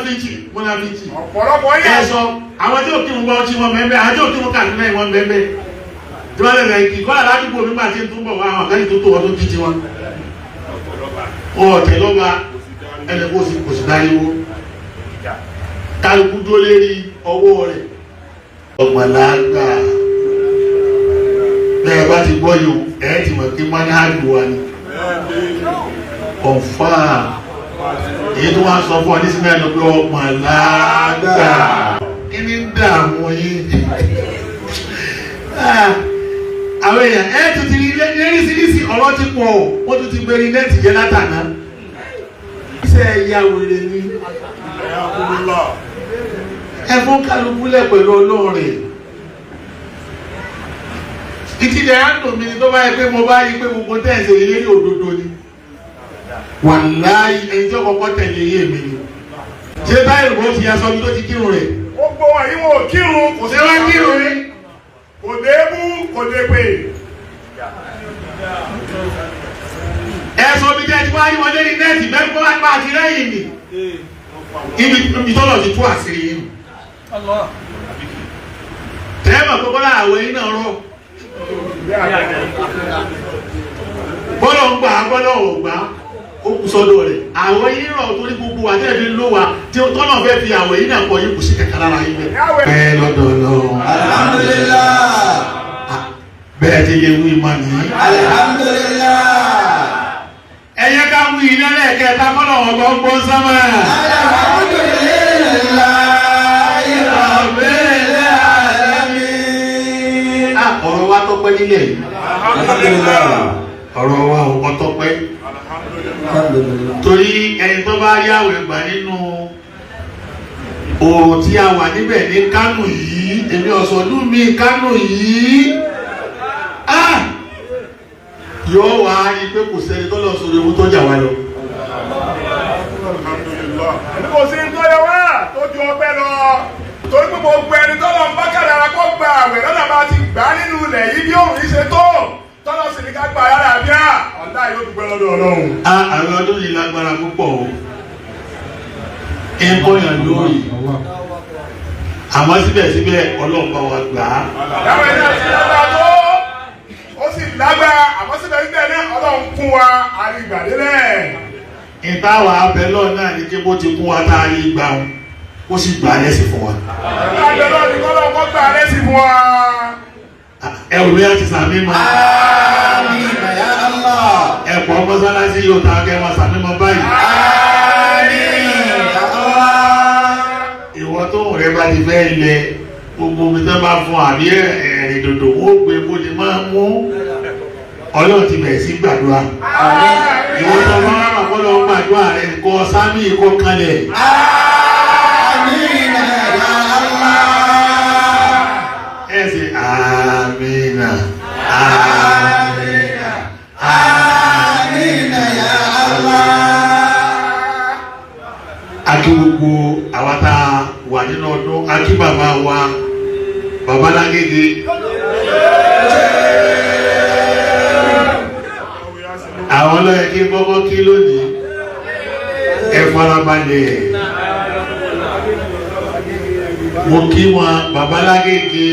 múnáfíìkì ọ̀pọ̀lọpọ̀ yẹn. ẹ sọ àwọn tí òkè ń gbọ́ ọtí wọn bẹ́ẹ̀ àwọn tí òkè wọn kàdúrà náà wọn bẹ́ẹ̀ tí wọ́n lè rẹ̀ kí kọ́lá ládùúgbò mi máa ti ń túbọ̀ wá àwọn àkáyì tó tó ọdún títí wọn. ọ̀tẹ̀ lọ́ba ẹnì kò sì dáríwó kálukú dúró lérí ọwọ́ rẹ̀ ọgbàlágbà bẹ́ẹ̀ bá ti gbọ́ yòó ẹ̀ ti mọ̀ kí manhaj wa ni ọ̀fà èyí tó wá sọ fún ọ ní sinmi ẹni pé ọgbàlágbà kí ni dààmú yìí àwọn èèyàn ẹ̀ tún ti rí léríṣiríṣi ọ̀rọ̀ ti pọ̀ wọ́n tún ti gbẹ̀rí nẹ́ẹ̀tì jẹ́ látàná iṣẹ́ ẹ̀yà wèrè ni ẹ̀fún kálukú lẹ̀ pẹ̀lú ọlọ́run ìtìjẹ́ àndò mi tó bá yẹ pé mo bá yí pé gbogbo tẹ̀sẹ̀ ilé ní òdodo ni wàláyé ẹni tí ó kọ́kọ́ tẹ̀lé yé mi ni ṣé báyìí ló fi aṣọ mi tó ti kírun rẹ̀. ó gbọ́ wọn yìí wọn ò kírun kò sí wá kírun rí kò dé bú kò dé pé. ẹ̀sùn mi jẹ́ tí wọ́n á yí wọn lérí nẹ́ẹ̀tì bẹ́ẹ̀ kó wá pa àti lẹ́yìn ni ibi tọ́lọ̀ ti tú àṣírí yìí. tẹ́ẹ̀mọ̀ tó bọ́lá àwẹ̀ yìí náà rọ̀ bọ́lọ̀ ń gbà bọ́lọ̀ ò gbà ó kù sọ́dọ̀ rẹ̀ àwẹ̀ yìí rọ̀ torí gbogbo wa tẹ́ẹ̀ fi ló wa tí tọ́lọ̀ fẹ́ fi àwẹ̀ yìí náà kọ yìí kù sí kẹ̀kẹ́ lára yìí bẹ́ẹ̀. bẹ́ẹ̀ lọ́dọ̀ lọ. alhamdulillah. bẹ́ẹ̀ ti yẹ wí mọ́ ni. alhamdulillah. ẹ̀yẹ ká wí ilé lẹ́ẹ̀kẹta kọ́lọ̀ ọ̀gbọ́n gbọ́n sámà. alhamdulillah. ọ̀rọ̀ wa tọ́pẹ́ nílẹ̀ yìí. ọ̀rọ̀ wa ò tọ́pẹ́. torí ẹni tó bá rí àwẹ̀ gbà nínú òòrùn tí a wà níbẹ̀ ní Kánò yìí èmi ọ̀sọ̀dún mi Kánò yìí yóò wá rí pé kò sẹ́ni tó lọ sórí ewu tó jà wá lọ. ẹni kò sí nítorí wá tó ju ọpẹ́ lọ torí pé gbogbo ẹni tọ́lọ̀ ń bá kàdára kó gba àwẹ̀ lọ́nà bá ti gbà nínú ilẹ̀ yìí bí òun yìí ṣe tó tọ́lọ̀ sì ní ká gba yàrá bíà ọ̀tá yóò dúpẹ́ lọ́dọ̀ Ọlọ́run. àwọn ọdún yìí lágbára púpọ̀ o ń bọ̀yàn lórí àmọ́ síbẹ̀síbẹ̀ Ọlọ́run bá wa gbà á. àwọn ẹ̀dá ti lágbára tó ó sì lágbára àmọ́ síbẹ̀síbẹ̀ náà Ọlọ́run kún wa àrígbàdélẹ̀. ìtawà abẹ́lọ́ náà ní kí bó ti kún wa tá a rí gbà wọn ó sì gbà á lẹ́sìn fún wa. abẹ́lọ́ ní kọ́lọ́ kọ́ gbà á lẹ́sìn fún wa. ẹrù yá ti sàmì mọ́. àmín ya Allah. ẹ̀pọ̀ mọ́sálásí yóò ta kẹ́ wọn sàmì mọ́ báyìí. àmín ya Allah. ìwọ tó ń rẹ bá ti fẹ́ lẹ gbogbo omi tó bá fún àbí ẹ̀rìn dòdò ó gbé bó ti máa mú Ọlọ́run ti bẹ̀rẹ̀ sí gbàdúrà. ìwọ tó bá wà kọ́ lọ gbàdúrà rẹ̀ kọ́ sámi kọ́ kalẹ̀. àmín ya Allah. ẹ sì àmínà àmín àmín ya Allah. akí gbogbo àwa tá a wà nínú ọdún akí bàbá wa bàbá Lágége. àwọn ọlọ́yẹ kí kọ́kọ́ kí lónìí ẹ farabalẹ̀ mo kí wọn bàbá Lágége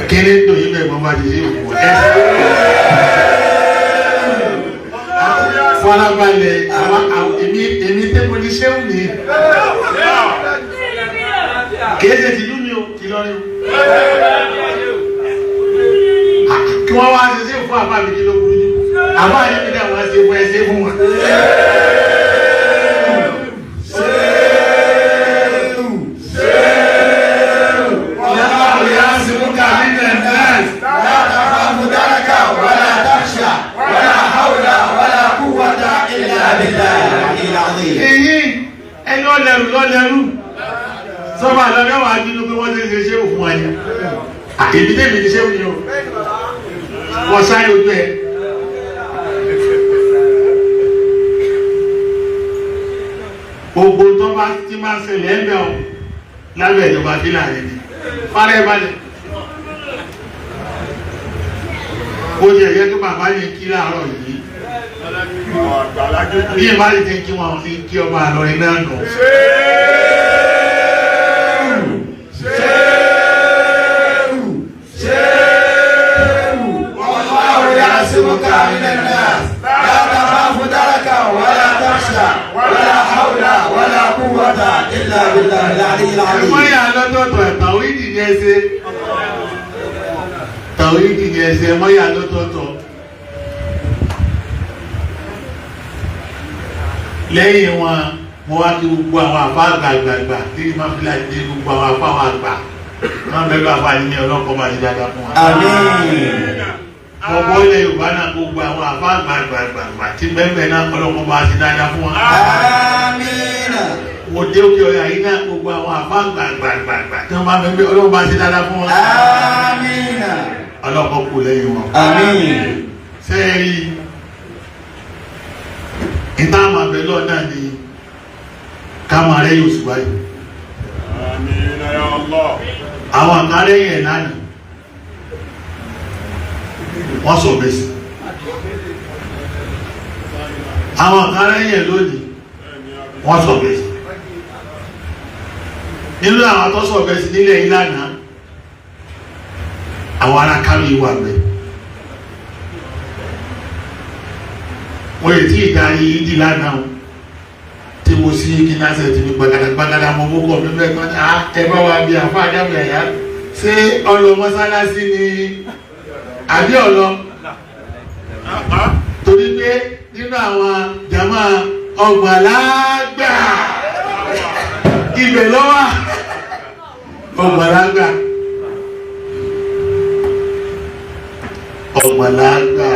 kéré tó yí bẹ́ẹ̀ mọ́ bá ti ṣe òkú farabalẹ̀ èmi tẹ́kọ̀ọ́ ní sẹ́wọ̀n ni kéde ti dún mi o ti lọ rí o kí wọ́n wá ṣe fún àbá mi kí ló burú jù àbá yìí mi náà wọ́n ṣe fún ẹ ṣe fún wọn. ẹni ọlẹ́rù lọ́lẹ́rù sọ́ba lọ́dọ̀ wà nínú pé wọ́n ṣe ṣe òfin wọn ni èmi tẹ́mi ti ṣe òfin o wọ́n sáré ojú ẹ̀. gbogbo tó bá ti máa ṣẹlẹ̀ ẹ̀bẹ̀ ọ̀ lábẹ́ ìjọba fílà rẹ̀ ni fárẹ́ balẹ̀. ó jẹ́ ẹ̀yẹ́ tó bàbá yẹn kí láàárọ̀ yìí bí ẹ bá lè tẹ́ kí wọ́n fi kí ọba àlọ́rin náà nù. يعصمك من الناس لا تخاف دركا ولا تخشى ولا حول ولا قوة إلا بالله العلي العظيم. wọ́n yà lọ́tọ̀ọ̀tọ̀ tàwídì ní ẹsẹ̀ tàwídì ní ẹsẹ̀ wọ́n yà lọ́tọ̀ọ̀tọ̀. lẹ́yìn wọn mo wá kí gbogbo àwọn àfa àgbààgbà kí ni máa fi láti dé gbogbo àwọn àfa àwọn àgbà wọn bẹ́ẹ̀ bá àfa ní ọlọ́kọ̀ máa ti dáadáa fún wa. Àmín. ọ̀pọ̀ ilẹ̀ Yorùbá náà gbogbo àwọn àfa àgbààgbà tí bẹ́ẹ̀ náà ọlọ́kọ̀ máa ti dáadáa fún wa. Àmín. mo dé òkè ọ̀yà yìí náà gbogbo àwọn àfa àgbààgbà tí wọ́n bá bẹ́ẹ̀ ọlọ́kọ̀ máa ti dáadáa fún wa. Àmín. ọlọ́kọ̀ kù lẹ́yìn wọn. Àmín. sẹ́ẹ̀rì ìtààmù àbẹ̀lọ́ náà ni káàmù ààrẹ yóò sì báyìí. àwọn àkàrẹ yẹn náà ni wọ́n sọ bẹ́ẹ̀ sí. àwọn àkàrẹ yẹn lónìí wọ́n sọ bẹ́ẹ̀ sí. nínú àwọn tó sọ bẹ́ẹ̀ sí nílẹ̀ ìlànà àwọn ará kárí wà bẹ́ẹ̀. wọ́n yẹ tí ìdarí ìdí lánàá tí mo sí kí náà ṣe ti fi gbàgàdàgbàgàdà mọ́ mọ́kọ̀ mi bẹ́ẹ̀ tán ẹ bá wa bí àfa àdámù ẹ̀yà ṣé ọlọ mọ́sálásí ni àbí ọlọ torí pé nínú àwọn jàmá ọgbàlágbà ibẹ̀ lọ́wọ́ ọgbàlágbà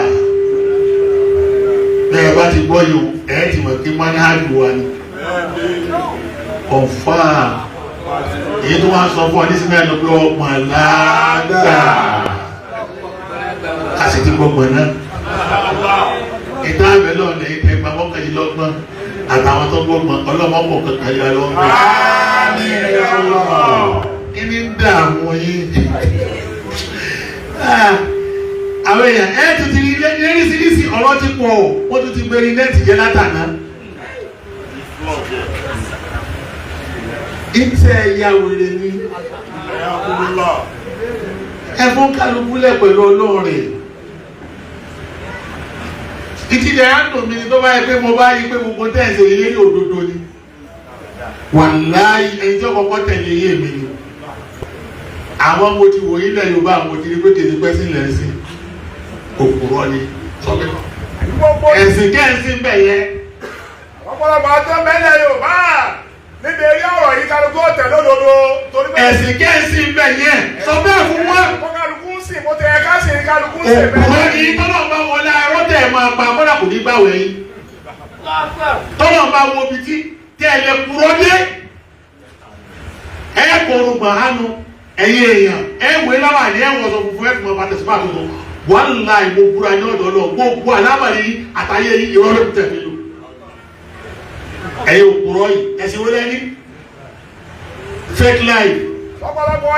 bẹ́ẹ̀ bá ti gbọ́ yòó ẹ̀ ti mọ̀ kí manhaju wa ni ọ̀fà èyí tó wá sọ fún ọ ní sinmi ẹ̀dọ́ pé ọmọ aláàgbà a sì ti gbọ́gbọ̀n náà ìta àbẹ̀lọ́ ọ̀nà ìta ìgbà mọ́kànlélọ́gbọ̀n àtàwọn tó gbọ́gbọ̀n ọlọ́mọ́pọ̀ kankan yà lọ́wọ́ kí ni ń dààmú yín àwọn èèyàn ẹ̀ tún ti rí léríṣiríṣi ọ̀rọ̀ ti pọ̀ o wọ́n tún ti gbérí nẹ́ẹ̀tì jẹ́ látàná. ìtẹ̀ ẹ̀yà wèrè ni ẹ fún kálukú lẹ̀ pẹ̀lú olóore. ìtìjẹ́ àdùn mi ni tó bá yẹ pé mo bá yí pé gbogbo tẹ̀sí ìlérí òdodo ni wàláyé ẹni tí ó kọ́kọ́ tẹ̀lé yé mi ni àwọn mo ti wòye ilẹ̀ Yorùbá àwọn ti rí pé kìí pẹ́ sílẹ̀ sí òkúrọ́ ni ẹ̀sìn kẹ́ẹ̀sìn bẹ̀ yẹ. ọ̀pọ̀lọpọ̀ ọjọ́ mẹ́lẹ̀ Yorùbá níbi eré ọ̀rọ̀ yìí kálukú ọ̀tẹ̀ lódodo torí pé ẹ̀sìn kẹ́ẹ̀sìn bẹ̀ yẹ sọ bẹ́ẹ̀ fún wọn. kálukú ń sìn mo tẹ ẹ ká sì ní kálukú ń sìn bẹ́ẹ̀. òkúrọ́ ni tọ́lọ̀ bá wọlé ẹ̀rọ tẹ̀ máa pa kọ́dà kò ní gbàwé yín tọ́lọ̀ bá wo ibi tí tẹ̀lé kúrọ́ dé ẹ̀ kọ̀ọ̀rùn gbàhánu ẹ̀yin èèyàn ẹ̀ wé láwà ní ẹ̀wọ̀n sọ funfun ẹ̀ fún ọ pàtẹ́sí pàtó wàhálà ìmọ̀búra ní ọ̀dọ̀ lọ gbogbo alábàárí àtàyè ìrọ̀lẹ́ tẹ̀lé lò ẹ̀yin òkúrọ̀ yìí ẹ̀sìn wọlé ní fake life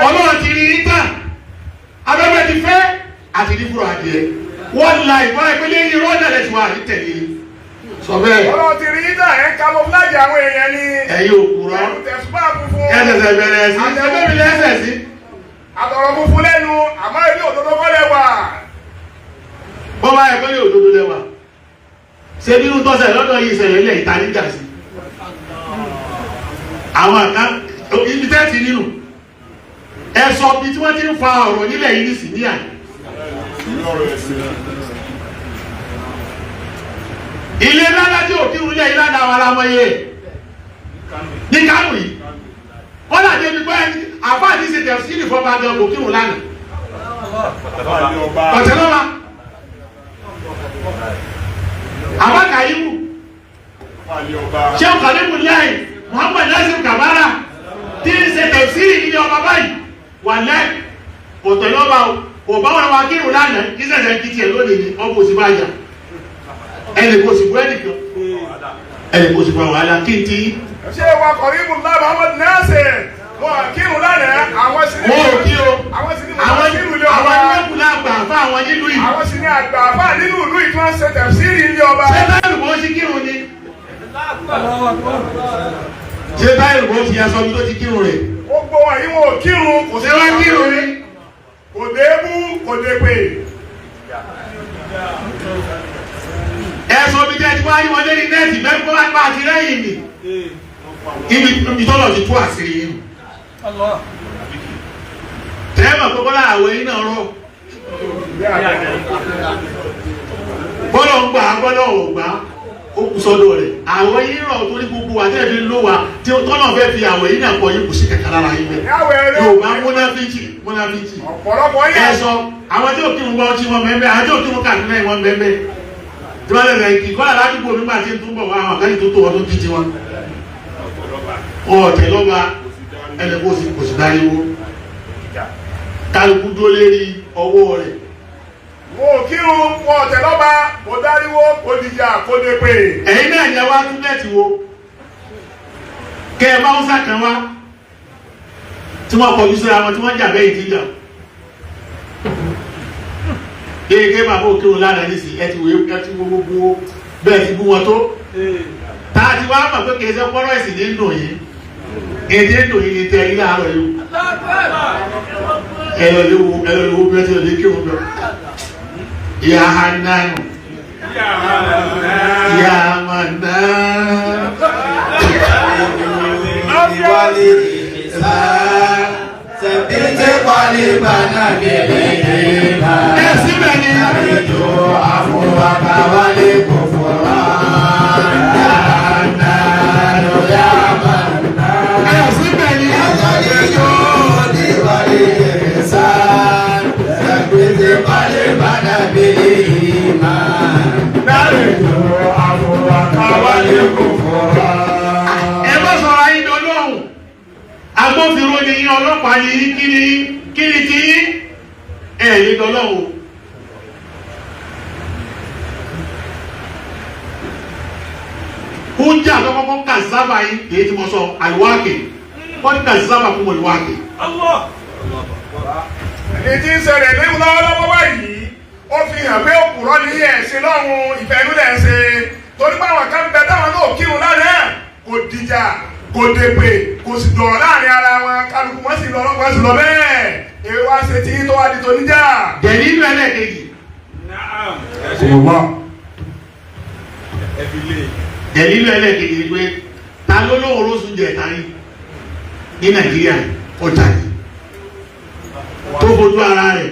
ọlọ́run ti rí níta abẹ́bẹ́ ti fẹ́ àti ní fúra adìẹ wọ́n life wọ́n ẹgbẹ́ lé irọ́ dẹ̀lẹ̀ tí wọ́n àti tẹ̀lé sọ bẹ́ẹ̀. ọlọ́run ti rí níta ẹ̀ ń camouflage àwọn èèyàn ní. ẹ̀yin òkúrọ̀ ẹ̀sẹ̀ bẹ̀rẹ̀ sí ẹ̀bẹ̀ mi lẹ́sẹ̀ sí. àtọ̀rọ̀ funfun lẹ́nu àmọ́ ilé òdodo kọ́lẹ̀ wà. bọ́ bá ẹgbẹ́ lé òdodo lẹ́wà ṣe bínú tọ́sẹ̀ lọ́dọ̀ yìí ṣẹlẹ̀ ilẹ̀ ìtaníjà sí àwọn àká ibi tẹ́ẹ̀tì nínú ẹ̀sọ́ bí tí wọ́n ti ń fa ọ̀rọ̀ nílẹ̀ yìí sí ní àná ilé ládá tí ò kírun ilé ìlànà àwọn alámọ́yé ní Kánò yìí wọ́n là débi pé àbá àti ṣe tẹ̀sí ní fọ́nbà gan kò kírun lánàá ọ̀tẹ̀ lọ́wọ́ àbá Kàyímù ṣé ọ̀kàlẹ́mù lẹ́yìn Muhammad Nasir Kabara tí ń ṣe tẹ̀sí ní ọba báyìí wà lẹ́ ọ̀tẹ̀ lọ́wọ́ kò bá wọn wá kírun lánàá kí sẹ̀sẹ̀ kí tiẹ̀ lónìí ni ọkọ̀ òsì bá yà ẹnì kò sì bú ẹnìkan ẹnì kò sì bú àwọn àlà kí n ti. ṣé wa Karimu Allah Muhammad Nasir Wọ́n kírun lánàá, àwọn sì ní. Wọ́n ò kí o. Àwọn sì ní wọ́n kírun ilé ọba. Àwọn ẹgbẹ́ àgbà àfa àwọn nínú yìí. Àwọn sì ní àgbà àfa nínú ìlú yìí tí wọ́n ṣe tẹ̀síìrì ilé ọba. Ṣé báyìí ló ṣe kírun ni? Ṣé báyìí ló fi aṣọ mi tó ti kírun rẹ̀? Gbogbo wọn yìí wọn ò kírun. Kò Ṣé wá kírun ni? Kò débú, kò dépè. Ẹ̀sùn mi jẹ́ tí wọ́n á yí wọlé ní nẹ́ẹ̀tì bẹ́ẹ̀ kó wá pa àti lẹ́yìn ni. Ibi tọ́lọ̀ ti tú àṣírí yìí. Tẹ́lẹ̀ mọ̀ bọ́lá àwẹ̀ yìí náà rọ̀. Bọ́lọ̀ ń gbà bọ́lọ̀ ò gbà ó kù sọ́dọ̀ rẹ̀. Àwẹ̀ yìí rọ̀ torí gbogbo àtẹ̀bí ló wa tí tọ́lọ̀ fẹ́ fi àwẹ̀ yìí náà pọ̀ yìí kù sí kẹ̀kẹ́ lára yìí bẹ́ẹ̀. Yorùbá múnáfíjì. Ọ̀pọ̀lọpọ̀ yẹn. Ẹ sọ àwọn tí òkè ń gbọ́ ọtí wọn bẹ́ẹ̀ àwọn tí òkè ń kàdúrà wọn bẹ́ẹ̀ tí wọ́n lè rẹ̀ kí kọ́lá ládùúgbò nígbà tí ń túbọ̀ wá àwọn àkáyì tó tó ọdún títí wọn. Ọ̀tẹ̀ lọ́ba ẹni kò sì dáríwó kálukú dúró lérí ọwọ́ rẹ̀. Mo kírun wọn ọ̀tẹ̀ lọ́ba kò dáríwó kò dìjà kò dépè. Ẹ̀yin náà yẹ wá túnbẹ̀tì wo kẹ́ ẹ bá ń sàkàn wá tí wọ́n kọjú síra wọn tí wọ́n jà bẹ́ẹ̀ ìdíjà. Gẹ́gẹ́ bàbá òkèrò lára nísì ẹ ti wo gbogbo bẹ́ẹ̀ ti bú wọn tó. Táà ti wá mọ̀ pé kìí ṣe pọ́rọ̀ ìsìn ní nù yìí. Èdè nù yìí ni tẹ ilé àárọ̀ yìí. Ẹ̀rọ ìwò bí wọ́n ti lè kí wọn bẹ̀. Ìyá Hanánu. Ìyá Hanánu. Ìwálé ìsá. Sẹ̀pẹ̀tẹ̀ pálí bàná bẹ̀rẹ̀ náà. Ẹ síbẹ̀ ni. Àlejò àfọwọ́ká wálé kò fọ́ra. Yàrá lọ́yà máa ná. Ẹ síbẹ̀ ni. Àlejò ìwálé ìsá. Sẹ̀pẹ̀tẹ̀ pálí bàná bẹ̀rẹ̀ náà. Àlejò àfọwọ́ká wálé kò fọ́ra. Ẹ bá sọ̀rọ̀ ayé lọ́lọ́hùn. Agbófinró ni yín ọlọ́pàá ni yín kíni tí yín ẹ̀ lè lọ́lọ́hùn. Kúnjà lọ́kọ́kọ́ kà sábà yín èyí tí mo sọ àlùwáàkì wọ́n ti kà sábà fún àlùwáàkì. Ètí ń ṣẹlẹ̀ ní lọ́wọ́lọ́wọ́ báyìí ó fi hàn pé òpùrọ́ ní ẹ̀sìn lọ́run ìfẹ́nú lẹ̀ ń ṣe torí pé àwọn kan bẹ táwọn náà kírun lánàá kò dìjà kò dèpè kò sì dọ̀rọ̀ láàrin ara wọn kálukú wọn sì lọ lọ́pọ̀ sì lọ bẹ́ẹ̀ èrè wá ṣe tí tó wá di tó níjà. Dẹ̀lí ìlú ẹlẹ́ẹ̀kejì. Dẹ̀lí ìlú ẹlẹ́ẹ̀kejì pé ta ló lóhùn orósùn jẹ ẹ̀ta yìí ní Nàìjíríà ọjà yìí tó fojú ara rẹ̀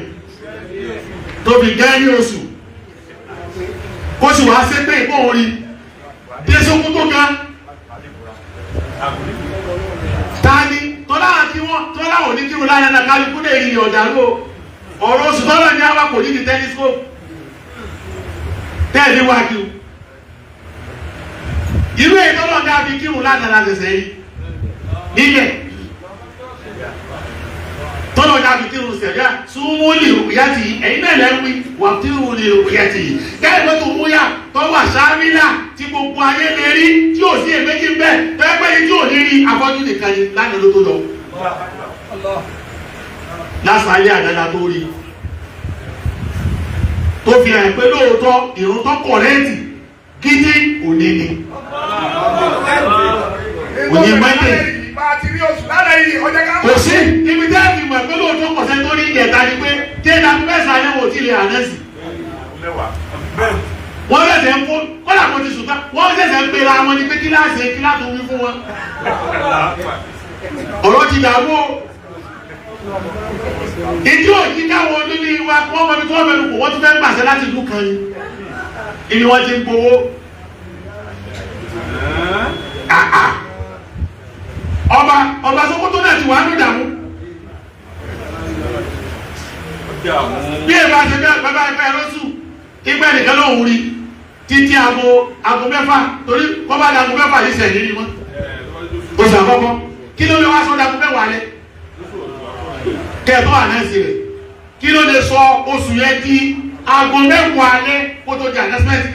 tó fi gẹ́ ní oṣù kó sì wá sí pé ìpò orí dé sókún tó ga tani tọ́lá àti wọ́n tọ́lá òní kí wọ́n lára kálukú lè rí ọ̀dà ló ọ̀rọ̀ oṣù tọ́lá ní àwọn kò ní ní telescope tẹ́ẹ̀lé wájú irú èyí tọ́lá ní àfi kírun látara ṣẹ̀ṣẹ̀ yìí nílẹ̀ tọ́lọ̀ ní àfi kírun ṣẹ̀yà súnmọ́ lè rògbìyàtì ẹ̀yin náà lẹ́wí wà kírun lè rògbìyàtì kẹ́ẹ̀lẹ́ tó múyà tọ́wọ́ àṣàmìlà tí gbogbo ayé lè rí tí ò sí èméjì bẹ́ẹ̀ tẹ́gbẹ́ yìí tí ò ní rí afọ́jú nìkan ni lánàá ló tó lọ. lásàálẹ̀ àdáda tó rí tó fi hàn pé lóòótọ́ ìrun tó kọ̀rẹ́ẹ̀tì gidi òní ni òní mẹ́tẹ̀ kò sí ibi tẹ́ fi mọ̀ pé lóòótọ́ kọ̀sẹ́ tó ní ìjẹta ni pé tí ẹ̀dá mẹ́sàn-án ni wò tí lè ànẹ́sì wọ́n lẹ́sẹ̀ ń fún kọ́lá kò ti sùn tán wọ́n lẹ́sẹ̀ ń pera wọn ni pé kíláàsì kíláàsì wí fún wọn ọ̀rọ̀ ti dàgbò ìdí òjì káwọn onílé wa kí wọ́n mọ ibi tí wọ́n mẹ́nu kò wọ́n tún fẹ́ gbàṣẹ láti ìlú kan ni ìní wọ́n ti ń gbowó ọba Sókótó náà ti wà ní ìdààmú bí ẹ bá ṣe bẹ́ẹ̀ bàbá ẹgbẹ́ ẹlọ́sù ìgbẹ́ nìkan ló ń rí títí aago mẹ́fà torí kọ́ bá di aago mẹ́fà yìí sẹ̀ nínú wọn oṣù àkọ́kọ́ kí ló lè wá sọ́dọ̀ aago mẹ́wàá lẹ kẹ́ẹ̀tọ́ ànẹ́sì rẹ̀ kí ló lè sọ oṣù yẹn di aago mẹ́wàá lẹ kó tó di ànẹ́sìmẹ́ntì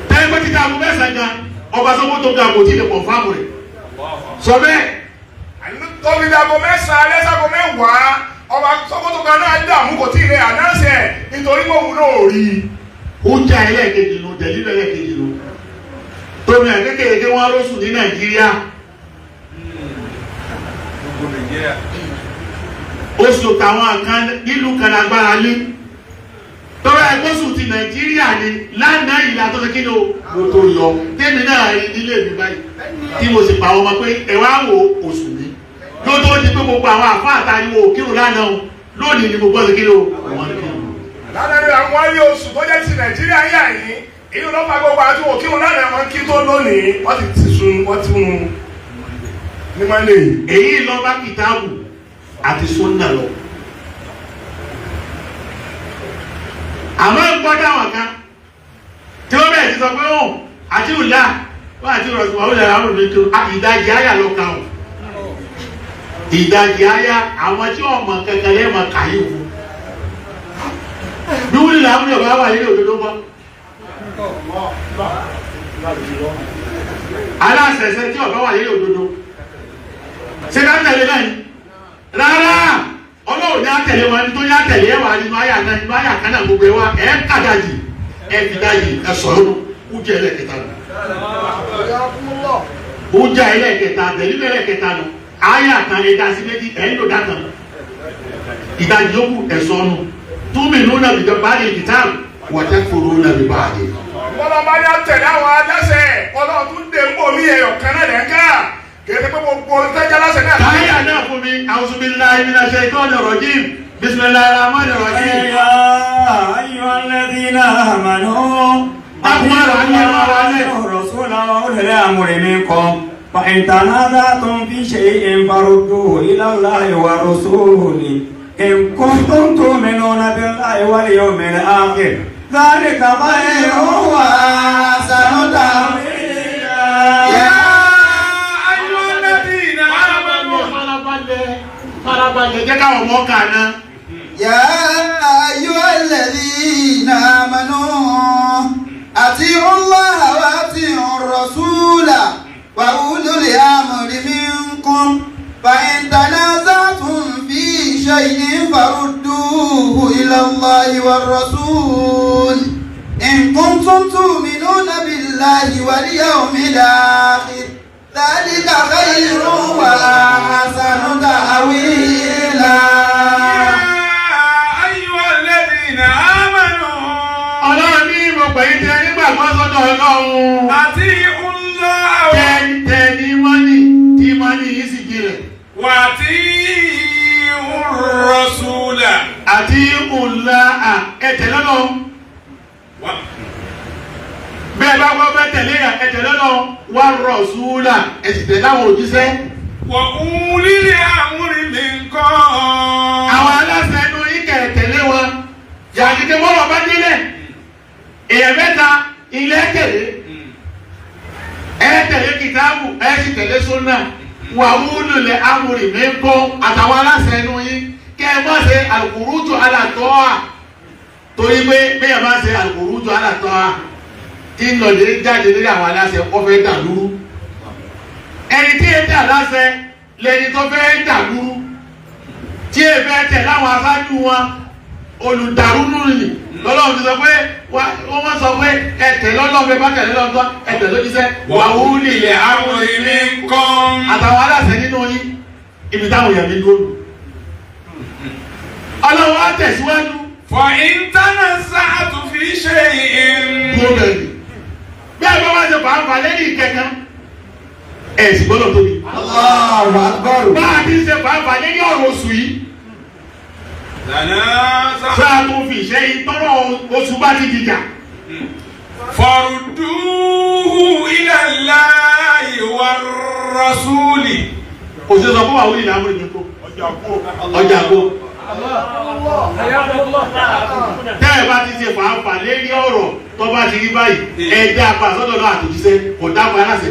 tẹ́lẹ̀ pé títí aago mẹ́sàn-án gan ọba Sókótó ga kò tí ì lè pọ̀ fáàmù rẹ̀ sọ bẹ́ẹ̀ tóbi dago mẹ́sàn-án lẹ́sàgó mẹ́wàá ọba sọ́kòtò kan náà dààmú kò tí ì rẹ̀ àdánsẹ̀ nítorí pé òun náà rí i. ó já ẹlẹ́ẹ̀kejì ló tẹ̀lé ẹlẹ́ẹ̀kejì ló tóbi àkékèké wọn lóṣù ní Nàìjíríà oṣù táwọn kan nílùú kan lágbára lé tọ́wọ́ ẹgbọ́sù ti Nàìjíríà ni lánàá ìlà tó ṣe kí ni o mo tó yọ tẹ́mi náà rí nílé mi báyìí tí mo sì pa àwọn ọmọ pé ẹ wá wo oṣù mi ló tó di pé gbogbo àwọn àfa àtàríwò kírun lánàá o lónìí ni mo gbọ́ ṣe kí ni o wọ́n ń kírun. lánàá ni àwọn wáyé oṣù tó jẹ́ ti Nàìjíríà yà yín èyí ló fa gbogbo àti òkírun lánàá wọn kí tó lónìí wọ́n ti sun wọ́n ti hun ní mọ́lẹ̀ yìí. èyí lọ bá kìtáàbù àti sunna lọ. àmọ́ ń gbọ́dọ̀ àwọn kan tí wọ́n bẹ̀rẹ̀ sí sọ pé ó àti ìlà wọ́n àti ìrọ̀sùn wọ́n lè ráhùn ní tó ìdajì àyà lọ kà ó ìdajì àyà àwọn tí wọ́n mọ̀ kankan lẹ́ẹ̀mọ̀ kàyé wò bí wọ́n lè ráhùn yọ̀bá wà nínú òdodo bọ́. aláṣẹṣẹ tí ọ̀bá wà nínú òdodo ṣé ká tẹ̀lé náà ni rárá ọlọ́run ní àtẹ̀lé wọn ní tó ní àtẹ̀lé ẹ̀ wà nínú àyà náà nínú àyà kan náà gbogbo ẹ̀ wá ẹ̀ kàdájì ẹ̀ fi dájì ẹ̀ sọ̀rọ̀ ó jẹ́ ẹlẹ́kẹta nù. ó jẹ́ ẹlẹ́kẹta tẹ̀lé ẹlẹ́kẹta nù àyà kan ẹ̀dá sí méjì ẹ̀ ń lò dákan ìdájì ó kù ẹ̀ sọnù túmí nù náà bìjọ báyìí kìtàbù wọ́tẹ́ fòrò náà bí báyìí. ọlọ́run bá yà tẹ̀lé àwọn adáṣẹ ọlọ́run tún dé ń bò mí ẹ̀yọ̀ kan náà lẹ́ńkà kìí pé gbogbo ìtajà lásẹ̀ náà. káyà náà fún mi a'udhu billahi minash shaitonir rajim bismillahir rahmanir rahim. يا أيها الذين آمنوا أطيعوا الرسول وأولي الأمر منكم فإن تنازعتم في شيء فردوه إلى الله والرسول إن كنتم تؤمنون بالله واليوم الآخر ذلك خير وأحسن تأويلا. farabalẹ̀ jẹ́ káwọn ọmọ kà náà. يا أيها الذين آمنوا أطيعوا الله وأطيعوا الرسول وأولي الأمر منكم فإن تنازعتم في شيء فردوه إلى الله والرسول إن كنتم تؤمنون بالله واليوم الآخر ذلك خير وأحسن تأويلا. أيها الذين آمنوا ọlọ́run ní ìmọ̀pẹ̀ yìí tẹ nígbàgbọ́ sọ́dọ̀ ọlọ́run. أطيعوا الله tẹ ní mọ́nì tí mọ́nì yìí sì jìnlẹ̀. وأطيعوا الرسول àti ńlá ẹ̀tẹ̀ lọ́nà. bẹ́ẹ̀ bá gbọ́ bẹ́ẹ̀ tẹ̀lé ẹ̀tẹ̀ lọ́nà wà rọ̀ṣúlà ẹ̀sìn tẹ̀lé àwọn òjíṣẹ́. وأولي الأمر منكم. àwọn aláṣẹ inú yín kẹ̀ tẹ̀lé wọn. yàtìkẹ́ bọ́lọ̀ bá délẹ̀ èèyàn mẹ́ta ilé tẹ̀lé tẹ̀lé kìtáàbù sì tẹ̀lé súnà wà wúlò lẹ̀ amúrì minkum àtàwọn aláṣẹ inú yín kẹ́ ẹ má ṣe al-khuruju ala ta'a torí pé bẹ́ẹ̀ má ṣe al-khuruju ala ta'a tí ń lọlé jáde lórí àwọn aláṣẹ ọfẹ dàlúrú ẹni tí ètè aláṣẹ lẹni tó fẹ́ dàlúrú tí èfẹ tẹ láwọn aṣáájú wọn olùdàrúnú nìyí lọ́lọ́run ti sọ pé wọ́n sọ pé ẹ̀tẹ̀ lọ́lọ́run bá tẹ̀lé lọ́tọ́ ẹ̀tẹ̀ lójíṣẹ́ wà wúlì ilẹ̀ àwọn ìmí kan. àtàwọn aláṣẹ nínú yín ibi táwọn èèyàn mi dúró ọlọ́run á tẹ̀síwájú. فإن تنازعتم في شيء dúró bẹ́ẹ̀ ni bí ẹ bá wá ṣe fàáfà lẹ́yìn ìkẹ̀kẹ́ ẹ̀ sì gbọ́dọ̀ tóbi. Allahu Akbar. bá a ti ṣe fàáfà lẹ́yìn ọ̀rọ̀ oṣù yìí. sáà tó fi ṣe ìtọ́rọ̀ oṣù bá ti dìjà. فردوه إلى الله والرسول. òṣèlú sọ fún wa wíìlì àmúrin mi kó ọjà kó. tẹ́ ẹ bá ti ṣe fàáfà lẹ́yìn ọ̀rọ̀ tó bá ti rí báyìí ẹ̀dá àpàṣọ́dọ̀ náà àtòjíṣẹ́ kò dápa aláṣẹ.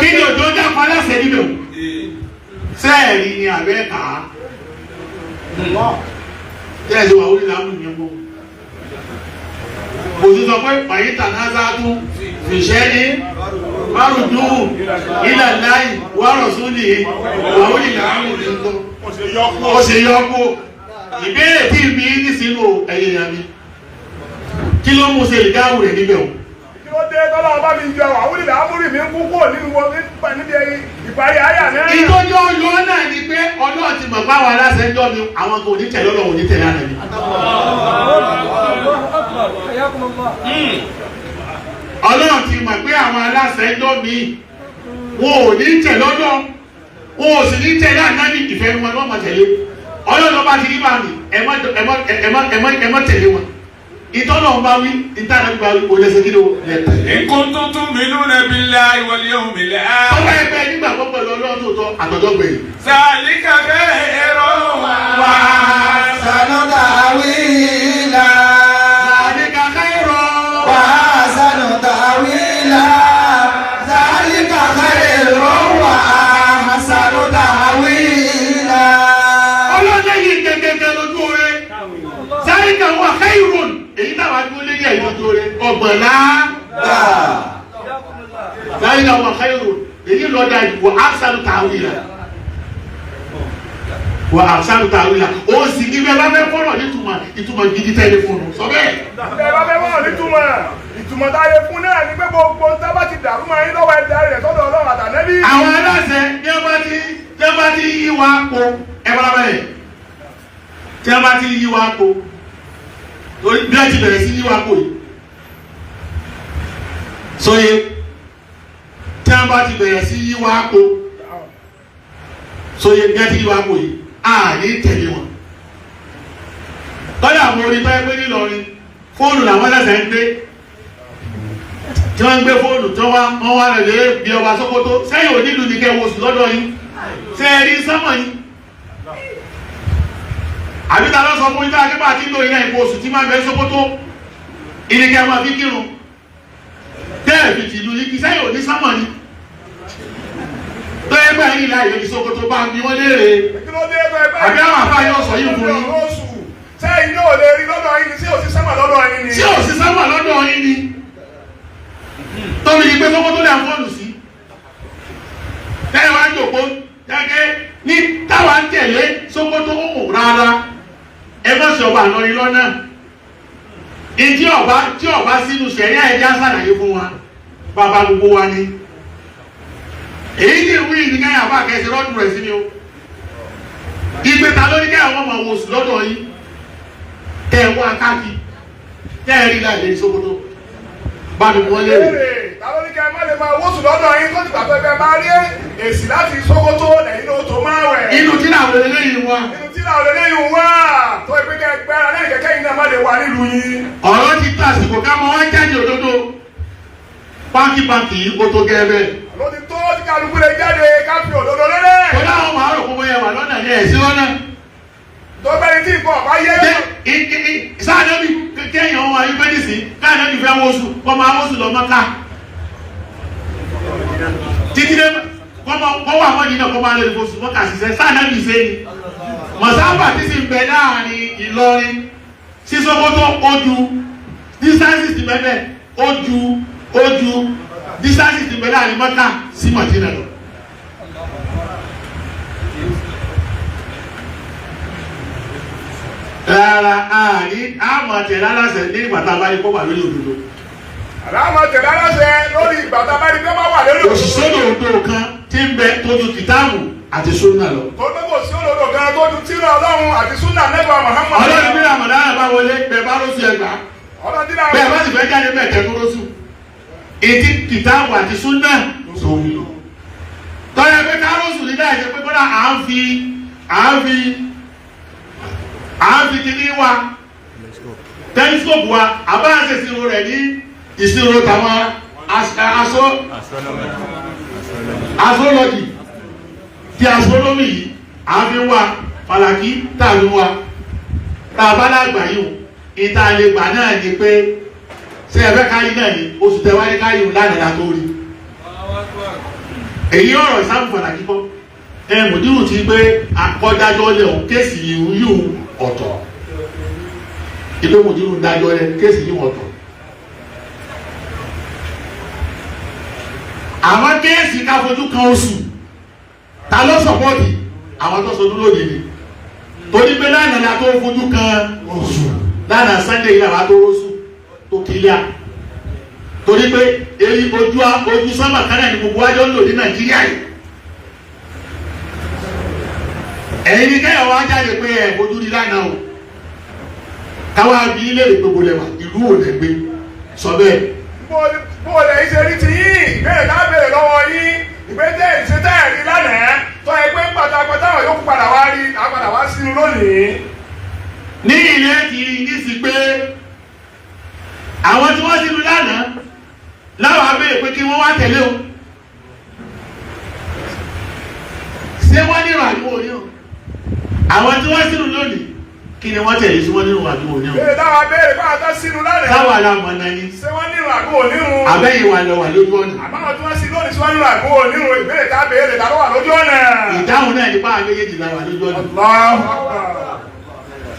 kí ni òjò dápa aláṣẹ níbẹ̀ o sẹ́ẹ̀rì ni àbẹ́ kà á tẹ́ ẹ ṣe wà wíìlì àmúrin mi kó. òṣèlú sọ pé pàyítà náà sáà tún fìṣẹ́ ní fárúdú ila Allahi wa rasulihi wa ulil amri minkum. Ó ṣe yọkú. Ìbéèrè tí mi ní sínú ẹ̀yẹ yẹn mi. Kí ló mú ṣe ìdáhùn rẹ̀ níbẹ̀ o? Kí ló dé tọ́lá ọba mi jẹ wà wúlì láàmúrì mi ń kú kó nínú wọn níbi ìparí àyà náà. Ìtọ́jú ọyọ́ náà ni pé Ọlọ́run ti mọ̀ báwọn aláṣẹ ń jọ mi àwọn kò ní tẹ̀lé Ọlọ́run ní tẹ̀lé àná mi. Ọlọ́run ti mọ̀ pé àwọn aláṣẹ ń jọ mi wọn ò ní tẹ̀lé Ọlọ́run wọn ò sì ní tẹ̀lé àná ní ìfẹ́ wọn lọ́mọ tẹ̀lé. Ọlọ́run bá ti rí bá mi ẹ má tẹ̀lé wọn. Ìtọ́nà ń bá wí ìtànà ń bá wí kò lẹ́sẹ̀ kí ló lẹ tẹ̀lé. In kuntum tu'minuna billahi wal yawmil akhir. Ọba ẹgbẹ́ nígbà tó pẹ̀lú Ọlọ́run tó tọ́ àtọ́jọ́ gbẹ̀yìn. Zalika khairun wa ahsanu ta'wila. Zalika khairun Wa ahsanu ta'wila. Zalika khairun wa ahsanu ta'wila. Ọlọ́dẹ yìí gẹ́gẹ́gẹ́ lójú oore. Zalika wa khairun. Èyí táwa dúró lé ní ẹ̀yìn lójú oore. Ọ̀gbọ̀nlá. Zalika wa khairun. Èyí lọ́dà yìí wa ahsanu ta'wila. Wa ahsanu ta'wila. Ó sì ní bẹ́ẹ̀ bá fẹ́ fọ́nà ìtumọ̀ gidi tẹ́lẹ̀ fún un. Sọ bẹ́ẹ̀. Bẹ́ẹ̀ bá fẹ́ fọ́nà ìtumọ̀ táyé fún náà ní pé gbogbo tábà ti dàrú máa ń lọ́wọ́ ẹ̀dá rẹ̀ sọ́dọ̀ Ọlọ́run àtànẹ́bí. Àwọn aláṣẹ bí wọ́n bá ti yí wa po ẹ bá bẹ̀rẹ̀ tí wọ́n bá ti yí wa po torí bí wọ́n ti bẹ̀rẹ̀ sí yí wa po yìí sóye tí wọ́n bá ti bẹ̀rẹ̀ sí yí wa po sóye bí wọ́n ti yí wa po yìí a ní tẹ̀lé wọn. Lọ́dọ̀ àwọn orin báyìí pé nílọrin fóònù làwọn aláṣẹ ń gbé tí wọ́n ń gbé fóònù tí wọ́n wá rẹ̀ lé bí ọba Sókótó sẹ́yìn onílù ní kẹ́ wosù lọ́dọ̀ yín ṣe é rí sánmọ̀ yín àbíta lọ́sọ fún yín táwọn àti ìlò iná ìbò oṣù tí máa bẹ Sókótó ìrìnkẹ́ máa fi kírun tẹ́ẹ̀fì tìlú yìí kí sẹ́yìn òní sánmọ̀ ni tó ẹgbẹ́ yìí láàyè ní Sókótó bá ń bí wọ́n léèrè àbí àwọn àfáà yóò sọ yìí fún yín. Sẹ́yìn náà lè rí lọ́dọ̀ yín ni sí òsì sánmọ̀ lọ́dọ̀ yín ni. Sí òsì sánmọ̀ lọ́dọ̀ yín ni tóbi ní pé Sókótó lè fọ́ọ̀nù sí tẹ́lẹ̀ wá ń jòkó gẹ́gẹ́ ní táwa ń tẹ̀lé Sókótó òun rárá ẹ má ṣe ọba àlọ́rin lọ́nà ìdí tí ọba sínú sẹ̀ríà ẹ̀já sàlàyé fún wa bàbá gbogbo wa ni èyí tí ìwé ìní káyà bá kẹsì rọ́dùn rẹ̀ sí ni o ìgbéta lórí káyà wọ́n mọ̀ wò sùn lọ́dọ̀ yín tẹ́ ẹ wá káàkiri tẹ́ ẹ rí láì Sókótó bá mi wọ́n lé rè. Tàbí ní kí ẹ má lè máa wóṣù lọ́dọ̀ yín tó ti gbàgbé bẹ́ẹ̀ máa rí èsì láti Sókótó lẹ́yìn náà tó máa wẹ̀. Inú tí làwọn eléyìí wá. Inú tí làwọn eléyìí wá. Tó ìpín kẹ́ gbẹ́ra lẹ́yìn kẹ́kẹ́ yìí náà má lè wà nílùú yín. Ọ̀rọ̀ ti tó àsìkò ká mọ wọ́n jáde òdodo. Páǹkì yìí ó tó gẹ́gẹ́. Ló ti tó tí kálukú lè jáde ká fi òdodo lélẹ̀. Kó láwọn máa rò kó yẹ wà lọ́nà ní ẹ̀sìn lọ́nà. Tó bẹ́ni tí nǹkan ọ̀bá yé. Sáà bí kéèyàn wọn ayé fẹ́ nìsí káà bí fẹ́ wọ́sù kọ́ máa wọ́sù lọ mọ́ká. Títí dé kọ́ wà mọ́ nínú kọ́ máa lè wọ́sù mọ́ká ṣiṣẹ́ sáà bí ṣe ni. Mọ̀sáfà tí sì ń bẹ láàrin Ìlọrin sí Sókótó ojú dísáǹsì ti bẹ́ẹ̀ ojú dísáǹsì ti bẹ láàrin Mọ́kà sí Mọ̀dínà lọ. Rárá àmọ̀ tẹ̀lé aláṣẹ ní ìgbà tá a bá rí kó wà lórí òdodo. Àlámọ̀ tẹ̀lé aláṣẹ lórí ìgbà tá a bá rí kó wà lórí òdodo. Òṣìṣẹ́ òdodo kan tí ń bẹ tójú kìtáàbù àti súnà lọ. Tó ní kò sí òdodo kan tójú tírà Ọlọ́run àti súnà nẹ́gbà Muhammad. Ọlọ́run bí Ramadan bá wọlé bẹ́ẹ̀ bá lóṣù ẹgbàá. Bẹ́ẹ̀ bá sì fẹ́ jáde bẹ́ẹ̀ tẹ́ tó lóṣù. Ètí kìtáàbù àti súnà sòwò. Tọ́yẹ pé kárọ̀sù ní dáìsẹ́ pé kọ́dà à ń fi kíní wa tẹlifíṣọ̀bù wa àbáyọ̀sẹ̀ ìṣirò rẹ̀ ní ìṣirò tàwọn astrology ti astronomy yìí à ń fi wa falaki tàbí wa tàbálàgbà yìí ìta lè gbà náà ni pé ṣé ẹ̀fẹ́ káyí náà ni oṣù tẹ̀wáyé káyí lánàá tó rí èyí ọ̀rọ̀ ìsáàbù falaki kọ́ mùdírù ti gbé akọ́dájọ́ lẹ̀ ọ́ kéèsì yìí ọ̀tọ̀ ìgbé mùdírù dájọ́ lẹ̀ kéèsì yìí ọ̀tọ̀ agẹ́ẹ̀sì ká fojú kan oṣù ta ló sọ̀pọ̀tì àwọn tó sọdún lónìí ni torí pé lánàá la tó fojú kan oṣù lánàá Sunday yìí làwọn tó rọ́ṣù tó kílíà torí pé èyí ojú sọ́mà kan náà ni gbogbo wájọ́ ń lò ní Nàìjíríà yìí ẹ̀yin ní kẹ́yọ̀ wá jáde pé ẹ̀ fojú rí lánàá o káwá bí ilé ìgbogbo lẹ́wà ìlú ò lẹ́gbẹ́ sọ bẹ́ẹ̀. bó o lè ṣe rí ti yín ìbéèrè náà béèrè lọ́wọ́ yín ìgbésẹ̀ ìṣẹ́tẹ̀ ẹ̀rí lánàá tó ẹ pé pátápátá àwọn yòókù padà wá rí àpadà wá sínú lónìí. ní ilé ti rí ní sí pé àwọn tí wọ́n sínú lánàá láwọn abẹ́rẹ́ pé kí wọ́n wá tẹ̀lé o ṣé wọ́n nírò àdúgbò ní o àwọn tí wọ́n sínú lónìí kí ni wọ́n tẹ̀lé sí wọ́n nírò àdúgbò ní o. bẹ́ẹ̀ táwọn abẹ́rẹ́ bá a tán sínú lánàá. táwọn alámọ̀ náà ni. ṣé wọ́n nírò àdúgbò nírun. àbẹ́yìn wà lọ wà lójú ọ̀nà. àbáwọn tí wọ́n sí lónìí sí wọ́n nírò àdúgbò nírun ìbéèrè tá a béèrè tá a ló wà lójú ọ̀nà. ìdáhùn náà nípa àwọn méjèèjì la wà lójú ọ̀nà.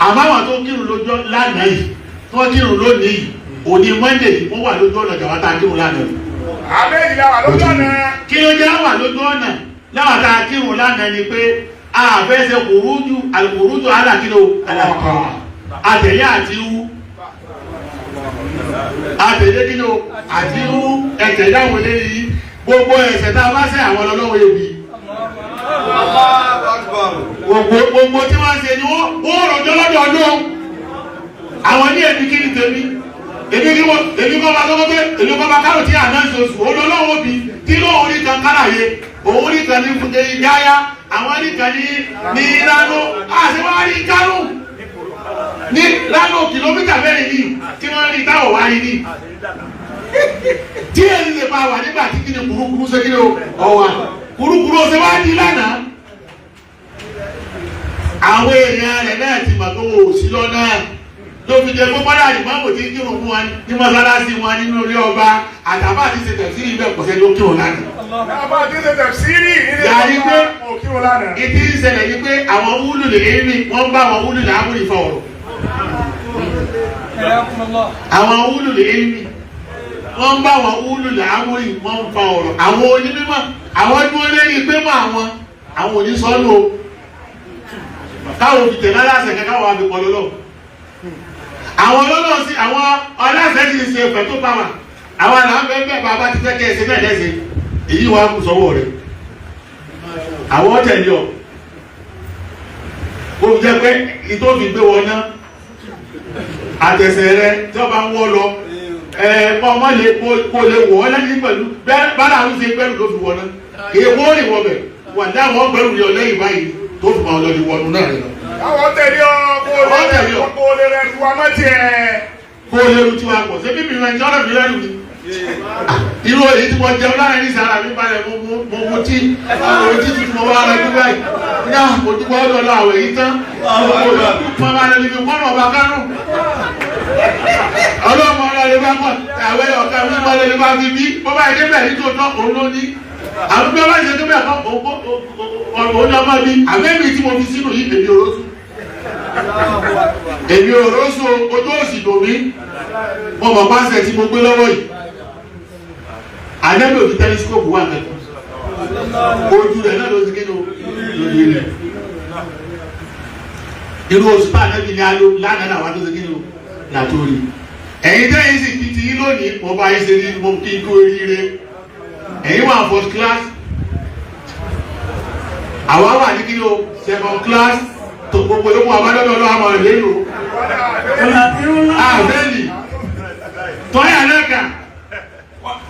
àmọ́ àwọn tó kírun lójú lánàá yìí tó kírun lónìí yìí òní Monday yìí wọ́n wà lójú ọ̀nà jàwá tá a kírun lánàá yìí. àbẹ́yìn la wà lójú ọ̀nà. kí ló jẹ́ wà lójú ọ̀nà láwọn tá a kírun lánàá ni pé àfẹsẹ̀ kùrújù àlùkùrújù alákìlò alákọ̀ àtẹ̀lé àti wú àtẹ̀lé kìlò àti wú ẹ̀tẹ̀ dáwọn eléyìí gbogbo ẹ̀ṣẹ̀ tá a bá ṣẹ̀ àwọn ọlọ́wọ́ ebi gbogbo tí wọ́n ṣe ni wọ́n rọ̀jọ́ lọ́dọ̀ ọdún àwọn ní ẹ̀bí kí ni tèmi èmi kọ́ bá tọ́kọ́ pé èmi kọ́ bá kárò tí àná ṣe oṣù olólọ́wọ́ bí kí lóun rí kan káràyé òun rí kan ní fúnjẹ ìdáyà àwọn rí kan ní Rano àṣewárí Kánò ní Rano kìlómítà mẹ́rin ní tí wọ́n rí táwọ̀ wáyé ní tí èyí lè máa wà nígbà tí kí ni kúrúkúrú ṣe kí ni ọwà kúrúkúrú ṣe wá di lánàá àwọn èèyàn rẹ̀ náà ti mọ̀ tó wò sí lọ́nà ló fi jẹ gbogbo náà ìmọ̀ kò tí ń kírun fún wọn ní mọ́sálásí wọn nínú ilé ọba àtàbà àti ṣe tẹ̀síìrì ibẹ̀ kò sẹ́ni ó kírun lánàá. àbá àti ṣe tẹ̀síìrì nílé ọba kò kírun lánàá. ìdí ìṣẹ̀lẹ̀ ni pé àwọn wúlù lè rí wọ́n bá àwọn wúlù lè ámúrì fa ọ̀rọ̀. àwọn wúlù lè rí wọ́n bá àwọn wúlù lè ámúrì wọ́n fa ọ̀rọ̀. àwọn onímọ̀ àwọn dúró lérí pé mọ́ àwọn onísọ́nù káwọn òfìtẹ̀ lálàsẹ̀ kẹ́kẹ́ wà fi pọ̀ lọ́lọ́ àwọn ọlọ́lọ́ sí àwọn ọlọ́sẹ̀ ti ṣe ẹ̀fẹ̀ tó bá wà àwọn àlàáfẹ́ bẹ́ẹ̀ bàbá ti fẹ́ kẹ́ ẹ̀sẹ̀ bẹ́ẹ̀ lẹ́sẹ̀ èyí wà kù sọ́wọ́ rẹ̀ àwọn tẹ̀lé ọ̀ ó jẹ́ pé ìtòfin gbé wọn ná àtẹ̀sẹ̀ rẹ tí wọ́n bá ń wọ́ lọ ọmọ lè kó lè wọ̀ ọ́ lẹ́yìn pẹ̀lú bẹ́ẹ̀ bá làwọn ṣe gbẹ́rù ló fi wọ̀ ná èèwọ̀ rìn wọ̀ bẹ̀ wà dáwọn gbẹ́rù rẹ̀ lẹ́yìn báyìí tó fi máa lọ ní wọnú náà rẹ̀ lọ. àwọn tẹ̀lé ọ kó lè rẹ̀ tu ọmọ tiẹ̀. kó lè ru tiwa pọ̀ ṣé bíbí rẹ̀ ń jọ́rọ̀ mi lẹ́nu ni. irú èyí tí mo jẹun lára ní sàrà mi balẹ̀ mo mu tí àwọn tí tuntun mo wá rẹ̀ dúpẹ́ yìí. ní àwọn dúpẹ́ ọ̀dọ̀ lọ àwẹ̀ yìí tán. mo máa lọ níbi kọ́nà ọba Kánò. ọlọ́mọ ọlọ́ọ̀lẹ́ bá mọ̀ àwẹ̀ ọ̀ká mi máa lọ nípa fi bí bó bá yẹ débẹ̀ yìí tó tán òun ló ní. àwọn bí wọ́n bá ṣe débẹ̀ kan òun ọmọ mi àmẹ́mi tí mo fi sínú yìí èmi òrósù. èmi òrósù ojú òsì lòmí mo mọ̀ pàṣẹ tí mo gbé lọ́wọ́ yìí. àdẹ́bẹ̀ òbí tẹlifíṣkópù wà mẹ́kọ̀ọ́ ojú rẹ̀ náà ló ti kí lórí rẹ̀ irú oṣù bá àdẹ́bì ní aló lánàá náà wá tó ti kí ló látòrí ẹ̀yin tẹ́yìn sì kí ti yín lónìí mo bá yín ṣe ní mo kí n kó oríire ẹ̀yin wà first class àwa wà ní kí ló second class tó gbogbo ló mú abádọ́dọ́ lọ́wọ́ àmọ́ rẹ̀ lérò àbẹ́lì tọ́yà náà kà.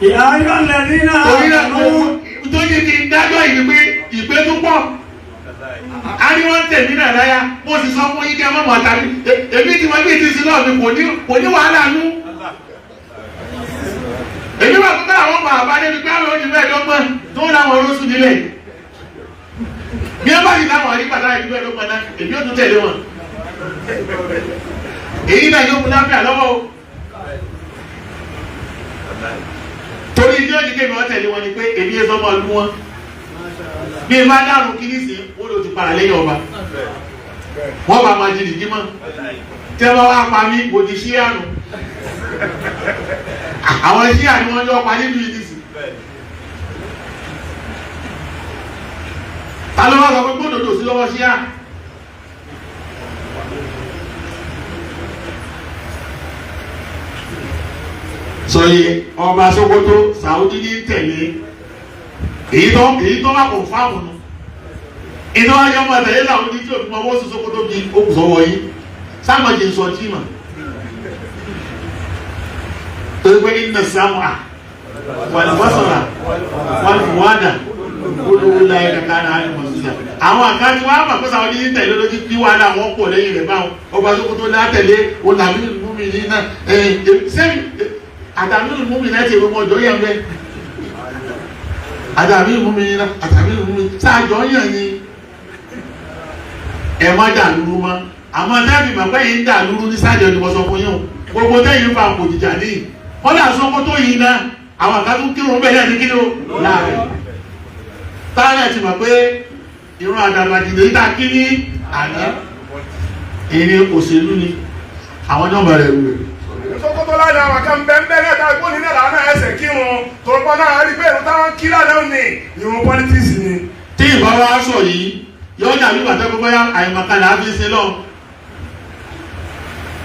ìyá ayọ́ lẹ́ni náà. torí náà tó yẹ kí n dájọ́ ìgbé tó pọ̀ a ní wọ́n tẹ̀mí náà láyà mo sì sọ fún yín kí ẹ má mọ̀ tàbí èmi tí wọ́n bí ti sí náà mi kò ní wàhálà nú. èmi wà fún káwọn bàbá débi pé àwọn onímọ̀ ẹ̀dọ́gbọ̀n tó ń láwọn orósù nílẹ̀ bí ẹ bá yìí láwọn àyíká láyé ìlú ẹ̀dọ́gbọ̀n náà èmi ò tún tẹ̀lé wọn. èyí náà yóò mú láfíà lọ́wọ́ o. torí ilé òjì kéèmì wọn tẹ̀lé wọn ni pé èmi ẹ sọmọ ọdún wọn bí ẹ bá dárun kí nísì wọn ló ti para lẹ́yìn ọba wọn bá máa jìnnì kí mọ tẹ bá wá pa mí kò ti ṣí àná àwọn ṣí àná wọn yọ pa nínú ìdísì ta ló wá sọ pé gbódòdó sí lọ́wọ́ ṣíà sọyẹ ọba Sókótó Saudi ní tẹ̀lé èyí tó bá kò fáwọn nù iná wáyé ọmọ tẹ̀lé Saudi tí òfin ọwọ́ sí Sókótó bí okùn sọ́wọ́ yìí sáàmàjì ń sọ tí mà torí pé iná sáàmà wàlúwàsọ̀rà wàlúwàdà olówó láyé kankan náà ní mọ̀sílẹ̀ àwọn àkáńtí wàá mọ̀ pé Saudi ní tẹ̀lé lójú kí wàá náà wọ́n pọ̀ lẹ́yìn rẹ̀ báwọn ọba Sókótó látẹ̀lé olàmì ìlúmi yìí náà sẹ́yìn àtàmì ìlúmi náà ti rọmọ ọjọ́ yẹn bẹ́ẹ̀ àtàmì ìlúmi yìí náà àtàmì ìlúmi sáàjọ yẹn ni ẹ má dà lúrú mọ́ àmọ́ dábì bàbá yìí ń dà lúrú ní sáàjọ ni wọ́n sọ fún yín o gbogbo tẹ́yìn fa kò jìjà ní wọ́n dà Sókótó yìí náà àwọn àkàtú kírun bẹ́ẹ̀ ní kíni o láàrin táwọn ẹ̀ ti mọ̀ pé irun àdàbàjìdè yìí ta kí ní àná ìrìn òṣèlú ni àwọn nọ́mbà rẹ̀ wù. Sókótó ládàá àwọn kan bẹ́ẹ̀ bẹ́ẹ̀ náà táwọn ìpónì náà làwọn náà ẹsẹ̀ kírun tó pọ́n náà rí bẹ́ẹ̀ táwọn kí ládàá ní ìrun pọ́lítíìsì ni. tí ìbọn wa sọ yìí yóò dàbí bàtẹ́ gbogbo yá àyèmọ̀kànlá fi ṣe lọ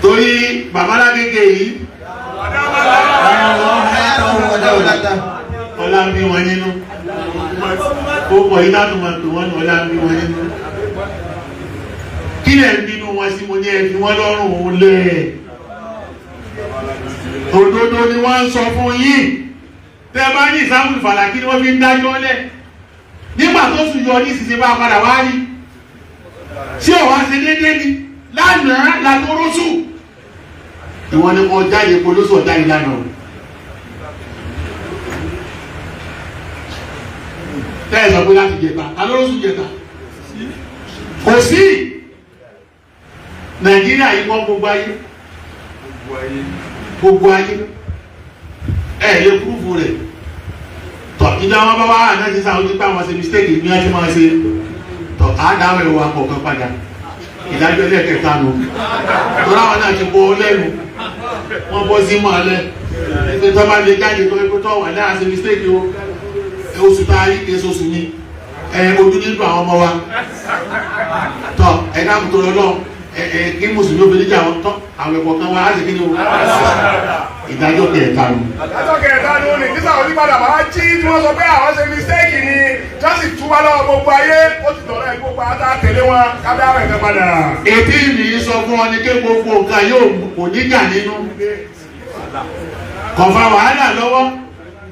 torí babalágége yìí ọlá ń bí wọn nínú ó pọ̀ yìí láti máa pè wọ́n ní ọlá ń bí wọn nínú kí lẹ̀ ń bínú wọn sí mo ní ẹ fi wọ́n lọ́rùn òun lẹ̀ òdodo ni wọ́n ń sọ fún yín tẹ́ bá ní ìsáàmù Fàlàkì ni wọ́n fi ń dájọ́ lẹ̀ nígbà tó sùn yọ ní ìsinsìn bá padà wá rí tí ò wá ṣe déédéé ni lánàá làtọ́rọ́sù ìwọ́n ni kò jáde polóṣù ọ̀dá ìlànà tẹ́ẹ̀ sọ pé láti jẹta alórọ́sù jẹta kò sí Nàìjíríà yìí wọ́n gbogbo ayé ẹ̀ lè púrúfù rẹ̀ tọ̀ ìjọ wọn bá wá àná ti sáwọn nípa àwọn ṣe mistake ní ẹjọ́ máa ṣe tọ̀ àádáwọ̀ ẹ̀wọ̀ akọ̀ọ̀kan padà ìdájọ́ ẹlẹ́kẹta nù tọ́lá wọn náà ti bọ́ lẹ́nu wọ́n bọ́ sí mọ́ alẹ́ ẹgbẹ́ tó bá lè jáde tó ẹgbẹ́ tó wà láà ṣe mistake o oṣù tá a rí kéṣe oṣù ní ojú nínú àwọn ọmọ wa tọ̀ ẹ̀dá kùtò lọ́lọ́ kí mùsùlùmí obìnrin jà wọn tọ́ àwọn ẹ̀kọ́ kan wá á sì kí ni o ìdájọ́ kẹta nù. ìdájọ́ kẹta nù ní nígbà wọn nípadà máa jí tí wọ́n sọ pé àwọn ṣe mistake ni jọ́sì túbọ̀ lọ́wọ́ gbogbo ayé ó ti dọ̀rọ̀ ẹ̀ gbogbo àtà tẹ̀lé wọn kábẹ́ àwọn ẹ̀kẹ́ padà. ètí mi sọ fún ọ ní pé gbogbo nǹkan yóò kò ní jà nínú kọ̀ọ̀fà wàhálà lọ́wọ́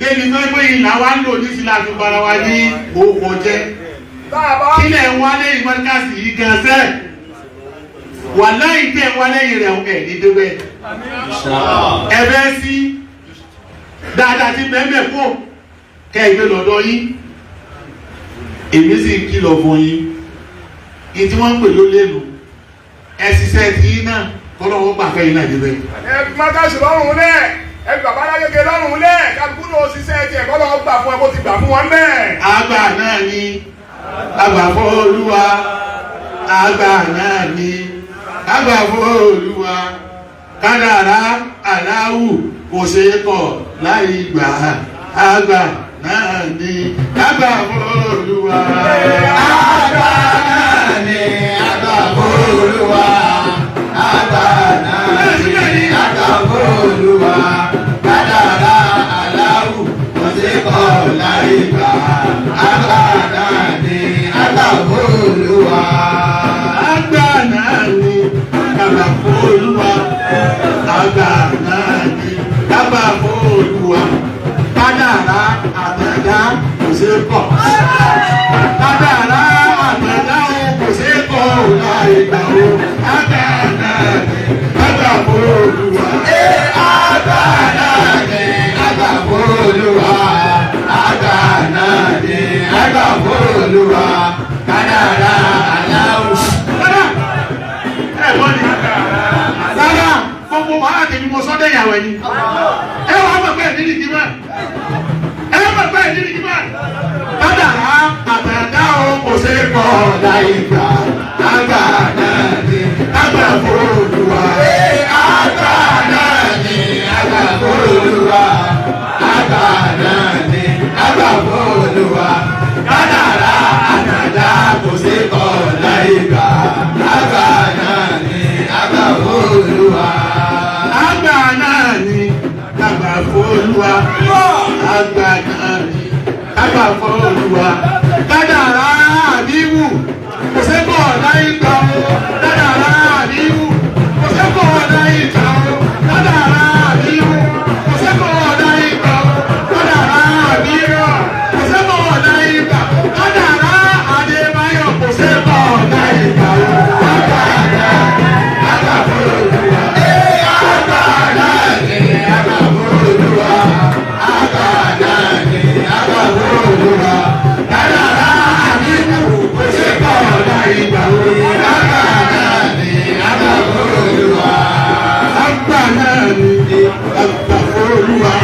débi tó pé ìlà wa ń lò ní sílá fi bara wa ní òkò jẹ́ kílẹ̀ wálé ìmọ̀lẹ́kàsì yìí gan sẹ́ẹ̀ wà láì tẹ́ wá lẹ́yìn rẹ̀ ẹ̀ ní débẹ̀ ẹ̀bẹ̀ sí dáadáa ti bẹ́ẹ̀ fún kẹ́ẹ̀gbẹ́ lọ́dọ̀ yín èmi sì kìlọ̀ fún yín ìtí wọ́n ń pè ló lẹ́nu ẹ̀sìsẹ́ tí náà kọ́lọ́wọ́ gbàfẹ́ yín náà débẹ̀. ẹ mákàsì lọ́rùn lẹ̀ ẹ bàbá alágége lọ́rùn lẹ̀ kálukú náà ṣiṣẹ́ tiẹ̀ kọ́lọ́wọ́ gbà fún ẹ bó ti gbà fún wọn bẹ́ẹ̀. àgbà náà ni àgbàfọ́ Olúwa àgbà náà ni àgbàfọ́ Olúwa kádàrá aláwù kò ṣe é kọ̀ láì gbà àgbà náà ni àgbàfọ́ Olúwa. Àgbà náà ni àgbàfọ́ Olúwa. Àgbà náà ni àgbàfọ́ Olúwa. Kádàrá aláwù kò ṣe é kọ̀ láì gbà àgbà náà ni àgbàfọ́ Olúwa. Àgbà náà ni àgbàfọ́ Olúwa. Àgbà náà ni àgbàfọ́ Olúwa. Kádàrá àtẹ̀dá kò ṣe é kọ̀. Kádàrá àtẹ̀dá kò ṣe é kọ̀ láì gbà ó. Àgbà náà ni àgbàfọ́ Olúwa. Àgbà náà ni àgbàfọ́ Olúwa. Àgbà náà ni àgbàfọ́ Olúwa. Kádàrá aláwù. Rárá, gbogbo wàhálà tèmi mo sọ́dẹ̀ ìyàwó ẹni. Ẹ wàá mọ̀ pé ìdílé kí máa. Ẹ mọ̀ pé ìdílé kí máa. Kádàrá àtàdá o kò ṣe é kọ̀ láì gbà. Àgbà náà ni àgbàfọ́ Olúwa. àgbà náà ni àgbàfọ́ Olúwa. Àgbà náà ni àgbàfọ́ Olúwa. Kádàrá àtàdá Olúwa. Àgbà náà ni àgbà f'Olúwa. Àgbà náà ni àgbà f'Olúwa. Kádàrá àbíwù kò sẹ́kọ̀ láyé gbà ó. Kádàrá àbíwù kò sẹ́kọ̀ láyé gbà ó. Kádàrá àbíwù kò sẹ́kọ̀ láyé gbà ó. Kádàrá àbíwù kò sẹ́kọ̀ láyé gbà ó. Kádàrá Adébáyọ̀ kò sẹ́kọ̀ láyé gbà ó. Àgbà náà ni àgbà f'Olúwa. Àgbà náà ni àgbà f'Olúwa. Àgbà náà ni àgbà f'Olúwa. Kádàrá àbíwù kò sẹ́kọ̀ láyé gbà ó. Àgbà náà ni àgbà f'Olúwa. Àgbà náà ni àgbà f'Olúwa.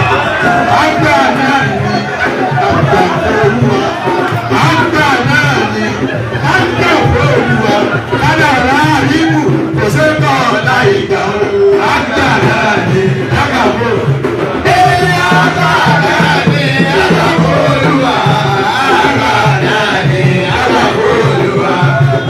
Àgbà náà ni àgbà f'Olúwa. Àgbà náà ni àgbà f'Olúwa. Kádàrá àbíwù kò sẹ́kọ̀ láyé gbà ó. Àgbà náà ni àgbà f'Olúwa. Àgbà náà ni àgbà f'Olúwa. Àgbà náà ni àgbà f'Olúwa.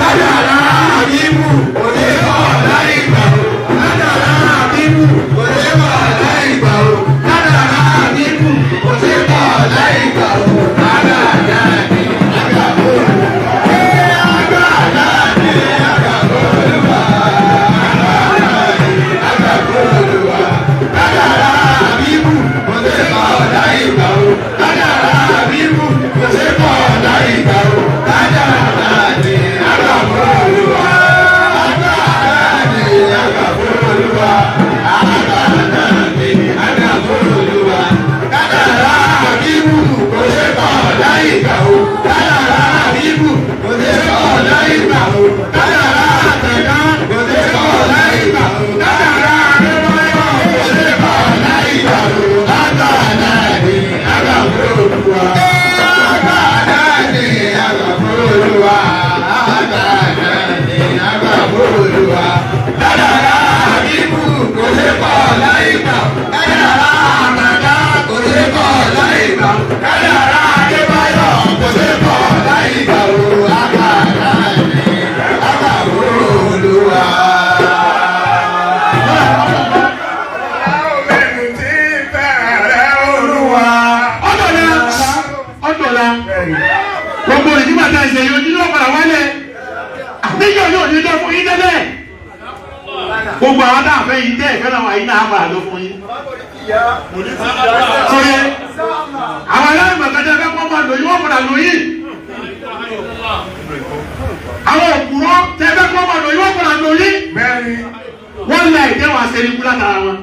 Kádàrá àbíwù kò sẹ́kọ̀ láyé gbà ó. Kádàrá àbíwù kò sẹ́kọ̀ láyé gbà ó. Kádàrá àbíwù kò sẹ́kọ̀ láyé gbà ó. Àgbà náà ni àgbà f'Olúwa. Àgbà náà ni àgbà f'Olúwa. Àgbà f'Olúwa. Kádàrá àbíwù kò sẹ́kọ̀ láyé gbà ó. Kádàrá àbíwù kò sẹ́kọ̀ láyé gbà ó. Kádàrá ni àgbà f'Olúwa. Àgbà náà ni àgbà f'Olúwa. Àgbà náà ni àgbà f'Olúwa. Kádàrá àbíwù kò sẹ́kọ̀ láyé gbà ó. Kádàrá àbíwù kò sẹ́kọ̀ láyé gbà ó. Kádàrá àtẹ̀dá kò sẹ́kọ̀ láyé gbà ó. Kádàrá Adébáyọ̀ kò sẹ́kọ̀ láyé gbà ó. Àgbà náà ni àgbà f'Olúwa. Àgbà náà ni àgbà f'Olúwa. Àgbà náà ni àgbà f'Olúwa. Kádàrá àbíwù kò sẹ́kọ̀ láyé gbà ó. Kádàrá àtẹ̀dá kò sẹ́kọ̀ láyé gbà ó. Kádàrá Adébáyọ̀ kò sẹ́kọ̀ láyé gbà ó. Àgbà náà ni àgbà f'Olúwa. Ẹni tí fẹ́rẹ̀ Olúwa. Ọ̀dọ̀la gbogbo ìdíbà tá ìṣe yóò nínú ọ̀pàdà wálẹ̀ àtijọ́ yóò ní lọ fún yín tẹ́lẹ̀ gbogbo àwọn tá a fẹ́ yín tẹ́ ìfẹ́ làwọn yín náà padà lọ fún yín. Sọyẹ àwọn aláìmọ̀kájá fẹ́ kọ́ máa lò yín wọ́n padà lò yín. Àwọn òkúrọ́ tẹ́ fẹ́ kọ́ máa lò yín wọ́n padà lò yín. Bẹ́ẹ̀ni. Wọ́n lẹ ìtẹ́wọ̀n àṣẹríkú látara wọn.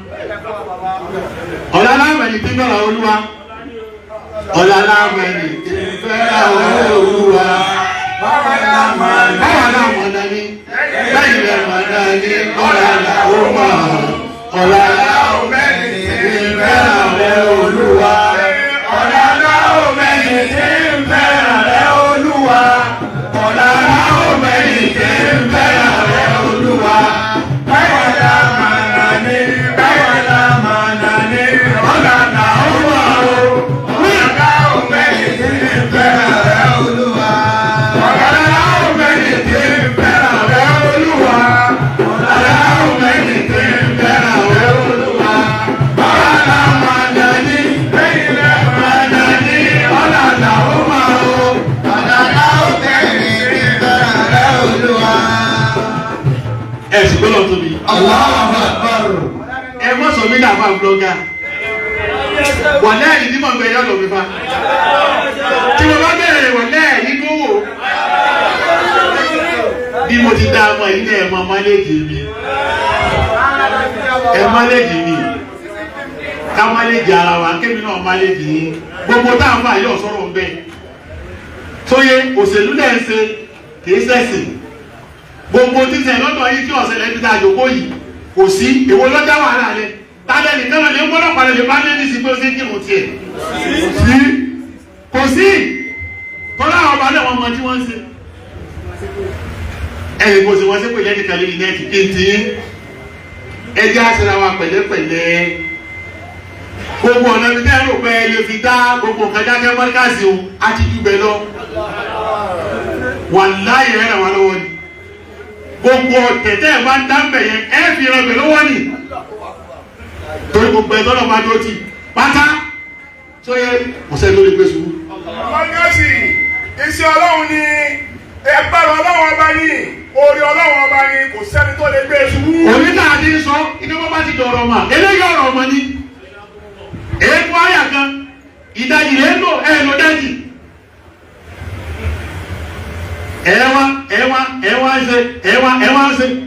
Ọ̀la aláwẹ̀ni tí ń bẹ̀rẹ̀ Olúwa. Ọ̀la aláwẹ̀ni tí ń bẹ̀rẹ̀ Olúwa. Báwa náà mọ̀ dání. Lẹ́yìn rẹ̀ mọ̀ dání. Ọ̀la làwọn mọ̀. Ọ̀la aláwẹ̀ni tí ń bẹ̀rẹ̀ Olúwa. Ọ̀la aláwẹ̀ni tí ń bẹ̀rẹ̀ Olúwa. Ọ̀la aláwẹ̀ni tí ń bẹ̀rẹ̀ Olúwa. Báwa náà mọ̀ dání. Báwa náà mọ̀ dání. Ọ̀la làwọn mọ̀ o. Ọ̀la aláwẹ̀ni tí ń bẹ̀rẹ̀ Olúwa. Ọ̀la aláwẹ̀ni tí ń bẹ̀rẹ̀ Olúwa. Ọ̀la aláwẹ̀ni tí ń bẹ̀rẹ̀ Olúwa. Báwa náà mọ̀ dání. Lẹ́yìn rẹ̀ mọ̀ dání. Ọ̀la làwọn mọ̀ o. Ọ̀la aláwẹ̀ni tí ń bẹ̀rẹ̀ Olúwa. Ẹ sì gbọ́dọ̀ tóbi. Allahu Akbar. Ẹ mọ̀ sọ mí dàbà blọ́gà. Wà lẹ́yìn tí mò ń bẹ yọ̀ lọ́mí fa. Tí mo bá bẹ̀rẹ̀ wà lẹ́yìn kó wò. Bí mo ti dá ọmọ yìí ní ẹ̀mọ máléèjì mi. Ẹ máléèjì mi. Ká máléèjì ara wa, kémi náà máléèjì yín. Gbogbo táwọn bá yọ̀ sọ̀rọ̀ ń bẹ̀. Tóyé òṣèlú náà ń ṣe kìí ṣẹ̀sìn. Gbogbo títẹ̀ lọ́dọ̀ yìí tí ọ̀sẹ̀ lẹ́bi tá a jòkó yìí kò sí èwo lọ́jà wàhálà rẹ̀. Tálẹ̀ nìkan náà lè ń gbọ́dọ̀ padà lè bá lé ní sí pé ó ṣe kírun tiẹ̀. Kò sí. Kọ́lá àwọn ọba náà wọ́n mọ tí wọ́n ń ṣe. Ẹ̀rìn kò sí wọ́n ṣe pẹ̀lẹ́ nìkan lórí nẹ́ẹ̀tì kí n ti yín. Ẹ jẹ́ àṣírà wa pẹ̀lẹ́pẹ̀lẹ́. Gbogbo ọ̀nà mi tẹ́ rò pé ẹ lè fi dá gbogbo nǹkan jákẹ́ mọ́ríkàsì o, á ti jù bẹ́ẹ̀ lọ. Wàláhì ẹ̀ ràn wá lọ́wọ́ ni. gbogbo tẹ̀tẹ̀ ẹ̀ máa ń dá mbẹ̀ yẹn ẹ̀ fi rẹ̀ pẹ̀lú wọ́n ni torí gbogbo ẹ̀ tọ́lọ̀ máa dúró tì pátá tó yẹ ọ̀sẹ̀ lórí gbé ṣubú. ọgọ́sì iṣẹ́ ọlọ́run ni ẹgbẹ́rún ọlọ́run ọba ní orí ọlọ́run ọba ní kò sẹ́ni tó lè gbé ṣubú. òní náà ti sọ iná wọn bá ti dọ̀rọ̀ mà eléyìí ọ̀rọ̀ ọmọ ni èèkù àyà kan ìdajì lè lò ẹ̀ lọ dájì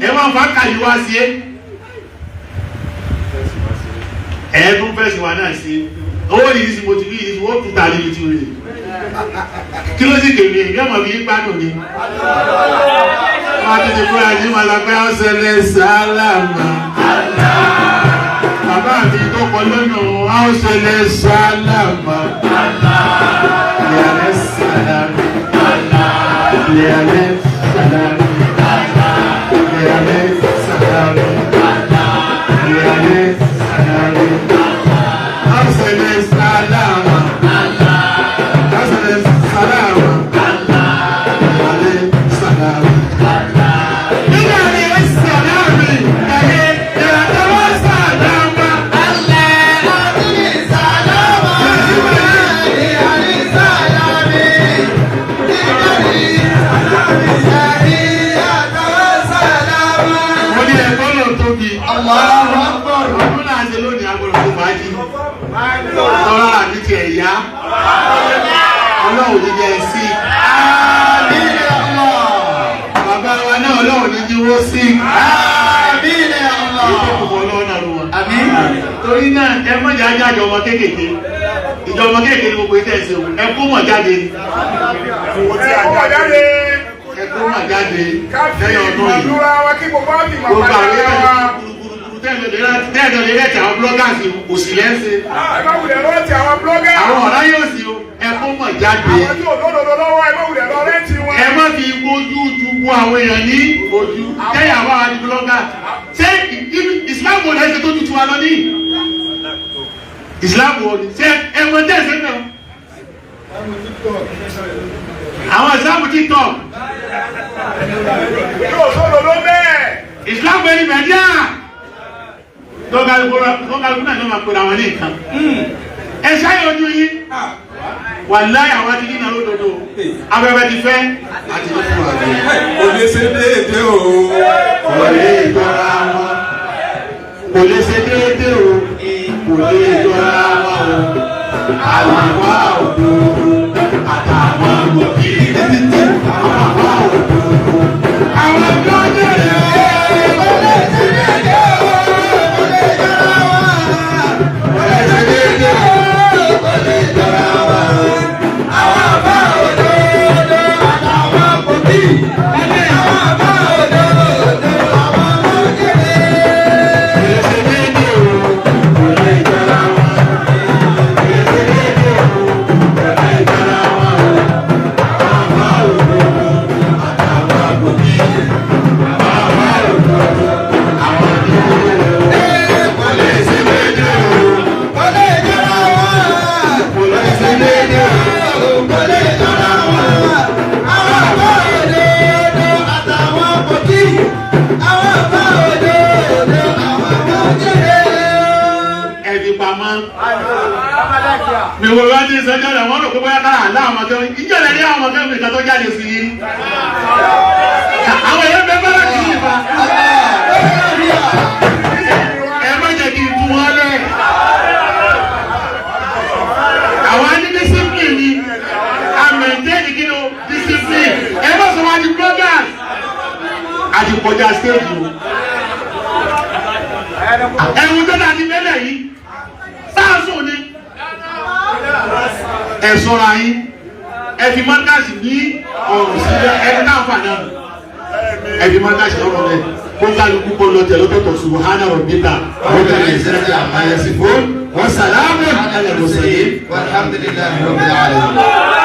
ẹwà fàákà yìí wá sí ẹ̀ẹ́dún fẹ́sì wà náà sí owó ní ìsìn mo ti rí ìsìn ó tún tàbí tí ó rí kí ló sì kèmí èyí ọmọ bí gbádùn ni wọ́n ti ti fúra ní malapẹ́ ọ̀sẹ̀lẹ̀ sálámà bàbá mi tó kọ lọ́nà ọ̀sẹ̀lẹ̀ sálámà ìyàrá sálámà Lianet salami, lianet salami, lianet salami, asale salama, asale salama, lianet salami, lianet salami, lianet salama, ẹ̀yà ọlọ́run ní jẹ́ sí àmín Allah bàbá wa náà ọlọ́run ní jíwó sí àmín Allah ìtòkùnkùn ọlọ́run náà ló wọ́n àmín torí náà ẹ mọ́jà jáde ọmọ kéékèèké ìjọba kéékèèké ní gbogbo ìtẹ́ ìṣẹ́ ẹ kó mọ̀ jáde ẹ kó mọ̀ jáde lẹ́yìn ọdún yìí gbogbo àwọn tẹ́ẹ̀dọ̀ lè rẹ̀tì àwọn blọ́gàsì òsì lẹ́sẹ̀. Àwọn ọ̀rá yóò sí ẹkún mọ̀ jáde. Ẹ má fi ojú dùgbò àwọn èèyàn ní ojú tẹ́yà wá wá ní blọ́gà. Ṣé ìsìláàmù ò lẹ́sẹ̀ tó tutù wa lọ ní? Ìsìláàmù ò ní. Ṣé ẹ̀wọ̀n tẹ̀sẹ̀ náà? Àwọn ìsìláàmù TikTok. Ìsìláàmù ẹni mẹ́díà. Tọ́gàlùkù náà ló máa pèrè àwọn ní nǹkan. Ẹ ṣáyé ojú yìí. Wà láyé àwọn ti nínú olódodo. Abẹ́bẹ́ ti fẹ́. Àti ní fún àgbẹ̀. Kò lè ṣe déédé o. Kò lè jọra wọn. Kò lè ṣe déédé o. Kò lè jọra wọn o. Àwọn àwa òdodo àtàwọn òbí. Àwọn àwa òdodo. Àwọn ọjọ́ jẹ̀rẹ̀. Kò lè ṣe déédé o. Mi wo wá ní ìsọjọ́ rẹ̀ wọ́n rò pé bóyá kára àlá àwọn ọmọdé ìjọ rẹ̀ ní àwọn ọmọdé ìgbà tó jáde sí yìí. Àwọn èèyàn bẹ bẹ́rẹ̀ kì í fa. Ẹ má jẹ́ kí n fún wọn lẹ̀. Àwọn á ní discipline ni. A maintain kí ni o discipline. Ẹ má sọ wá di bloggers. A ti kọjá stage o. Ẹ̀wùn tó dà ní mẹ́lẹ̀ yìí. Sáàsùn ni. Ẹ ṣọ́ra yín ẹ fi mọ́tàsì ní ọ̀rùn sílẹ̀ ẹni náà fà náà ẹ fi mọ́tàsì ọ̀rùn rẹ̀ kó kálukú kó lọ tẹ̀lé tọ̀tọ̀ subhana rabbika rabbil izzati amma yasifun wa salamun ala al-mursalin walhamdulillahi rabbil alamin.